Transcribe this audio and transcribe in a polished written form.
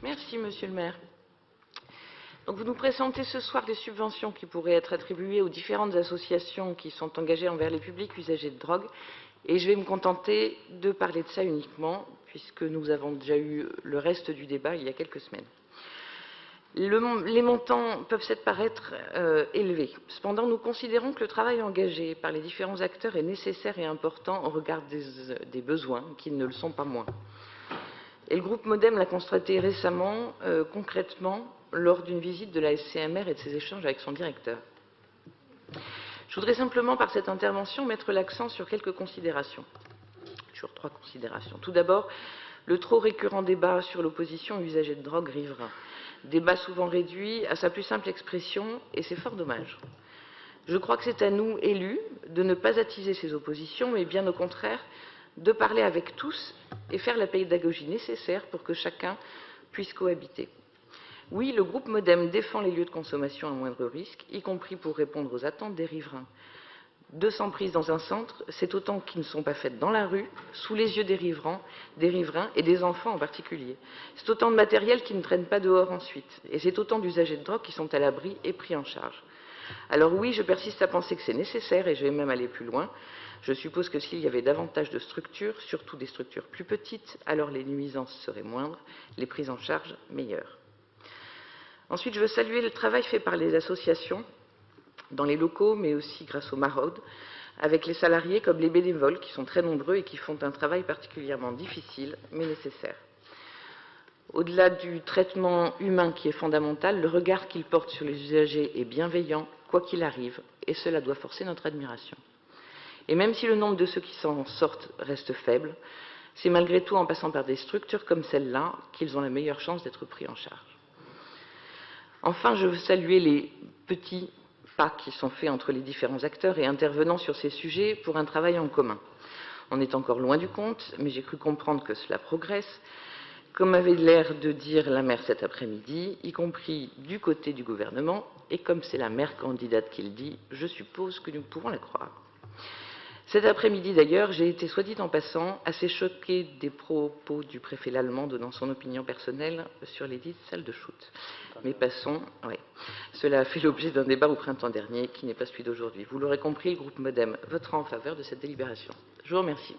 Merci, Monsieur le maire. Donc, vous nous présentez ce soir les subventions qui pourraient être attribuées aux différentes associations qui sont engagées envers les publics usagers de drogue. Et je vais me contenter de parler de ça uniquement, puisque nous avons déjà eu le reste du débat il y a quelques semaines. Les montants peuvent paraître élevés. Cependant, nous considérons que le travail engagé par les différents acteurs est nécessaire et important au regard des besoins, qui ne le sont pas moins. Et le groupe Modem l'a constaté récemment, concrètement, lors d'une visite de la SCMR et de ses échanges avec son directeur. Je voudrais simplement, par cette intervention, mettre l'accent sur quelques considérations. Sur 3 considérations. Tout d'abord, le trop récurrent débat sur l'opposition usagers de drogue riverains. Débat souvent réduit à sa plus simple expression, et c'est fort dommage. Je crois que c'est à nous, élus, de ne pas attiser ces oppositions, mais bien au contraire, de parler avec tous et faire la pédagogie nécessaire pour que chacun puisse cohabiter. Oui, le groupe Modem défend les lieux de consommation à moindre risque, y compris pour répondre aux attentes des riverains. 200 prises dans un centre, c'est autant qui ne sont pas faites dans la rue, sous les yeux des riverains et des enfants en particulier. C'est autant de matériel qui ne traîne pas dehors ensuite. Et c'est autant d'usagers de drogue qui sont à l'abri et pris en charge. Alors oui, je persiste à penser que c'est nécessaire, et je vais même aller plus loin. Je suppose que s'il y avait davantage de structures, surtout des structures plus petites, alors les nuisances seraient moindres, les prises en charge meilleures. Ensuite, je veux saluer le travail fait par les associations, dans les locaux, mais aussi grâce aux maraudes, avec les salariés comme les bénévoles, qui sont très nombreux et qui font un travail particulièrement difficile, mais nécessaire. Au-delà du traitement humain qui est fondamental, le regard qu'ils portent sur les usagers est bienveillant, quoi qu'il arrive, et cela doit forcer notre admiration. Et même si le nombre de ceux qui s'en sortent reste faible, c'est malgré tout en passant par des structures comme celle-là qu'ils ont la meilleure chance d'être pris en charge. Enfin, je veux saluer les petits pas qui sont faits entre les différents acteurs et intervenants sur ces sujets pour un travail en commun. On est encore loin du compte, mais j'ai cru comprendre que cela progresse, comme avait l'air de dire la maire cet après-midi, y compris du côté du gouvernement, et comme c'est la maire candidate qui le dit, je suppose que nous pouvons la croire. Cet après-midi, d'ailleurs, j'ai été, soit dit en passant, assez choquée des propos du préfet Lallemand donnant son opinion personnelle sur les dites salles de shoot. Mais passons, oui. Cela a fait l'objet d'un débat au printemps dernier qui n'est pas celui d'aujourd'hui. Vous l'aurez compris, le groupe Modem votera en faveur de cette délibération. Je vous remercie.